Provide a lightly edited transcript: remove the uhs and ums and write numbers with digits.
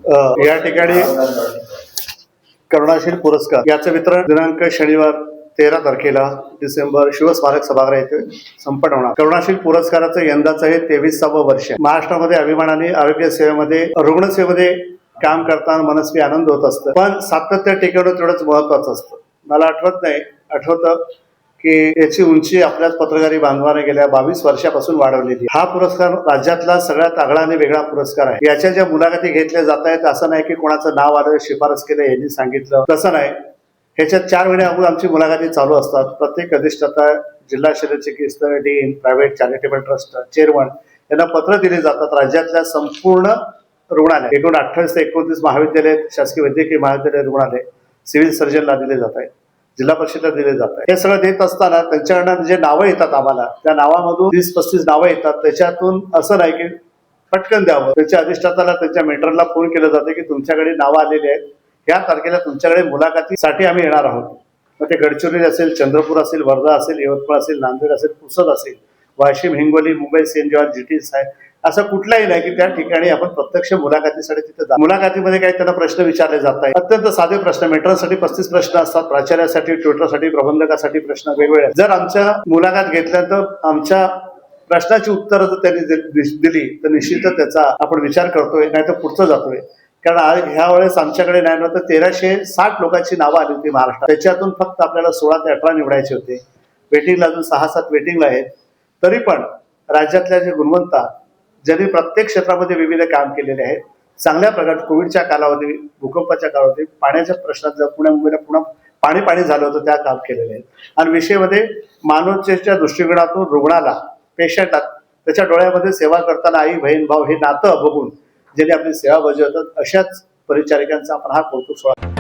या ठिकाणी करुणाशील पुरस्कार याचं वितरण दिनांक शनिवार 13 तारखेला डिसेंबर शिवस्मारक सभागृह येथे संपन्न होणार. करुणाशील पुरस्काराचं यंदाचं हे 23वे वर्ष. महाराष्ट्रामध्ये अभिमानाने आरोग्य सेवेमध्ये रुग्णसेवेमध्ये काम करताना मनस्वी आनंद होत असतं, पण सातत्य टिकवणं तेवढंच महत्वाचं असतं. मला आठवतं की याची उंची आपल्याच पत्रकारी बांधवाने गेल्या 22 वर्षापासून वाढवलेली. हा पुरस्कार राज्यातला सगळ्यात आगळा आणि वेगळा पुरस्कार आहे. याच्या ज्या मुलाखती घेतल्या जात आहेत असं नाही की कोणाचं नाव आलं शिफारस केलं यांनी सांगितलं, तसं नाही. ह्याच्यात 4 महिने अगोदर आमची मुलाखती चालू असतात. प्रत्येक अधिष्ठाता, जिल्हा शल्य चिकित्सक, dean, private charitable trust chairman यांना पत्र दिले जातात. राज्यातल्या संपूर्ण रुग्णालय, एकूण 28 ते 29 महाविद्यालय, शासकीय वैद्यकीय महाविद्यालय रुग्णालय, सिव्हिल सर्जनला दिले जात आहेत, जिल्हा परिषदेला दिले जात आहे. हे सगळं देत असताना त्यांच्याकडनं जे नावं येतात आम्हाला, त्या नावामधून 30-35 नावं येतात. त्याच्यातून असं नाही की पटकन द्यावं. त्याच्या अधिष्ठाताला, त्यांच्या मेंटरला फोन केलं जातं की तुमच्याकडे नावं आलेली आहेत, या तारखेला तुमच्याकडे मुलाखतीसाठी आम्ही येणार आहोत. मग ते गडचिरोली असेल, चंद्रपूर असेल, वर्धा असेल, यवतमाळ असेल, नांदेड असेल, पुसद असेल, Washim, Hingoli, Mumbai, saint George, GT आहे, असं कुठलाही नाही की त्या ठिकाणी आपण प्रत्यक्ष मुलाखतीसाठी तिथे जा. मुलाखतीमध्ये काही त्यांना प्रश्न विचारले जात आहेत, अत्यंत साधे प्रश्न. मेंटरसाठी 35 प्रश्न असतात, प्राचार्यासाठी, ट्युटरसाठी, प्रबंधकासाठी प्रश्न वेगवेगळे. जर आमच्या मुलाखत घेतल्यानंतर आमच्या प्रश्नाची उत्तरं जर त्यांनी दिली तर निश्चितच त्याचा आपण विचार करतोय, नाही तर पुढचं जातोय. कारण ह्या वेळेस आमच्याकडे नाही तर 1360 लोकांची नावं आली होती महाराष्ट्रात. त्याच्यातून फक्त आपल्याला 16 ते 18 निवडायचे होते. वेटिंगला अजून 6-7 वेटिंगला आहेत. तरी पण राज्यातल्या जे गुणवंता, ज्यांनी प्रत्येक क्षेत्रामध्ये विविध काम केलेले आहेत, चांगल्या प्रकारे कोविडच्या कालावधी, भूकंपाच्या कालावधी, पाण्याच्या प्रश्नात जर पुण्या मुंबईला पुन्हा पाणी झालं होतं, त्या काम केलेले आहेत. आणि विषयामध्ये मानवतेच्या दृष्टिकोनातून रुग्णाला, पेशंटला त्याच्या डोळ्यामध्ये सेवा करताना आई, बहीण, भाऊ हे नातं बघून ज्यांनी आपली सेवा बजावतात, अशाच परिचारिकांचा आपण हा कौतुक सोहळा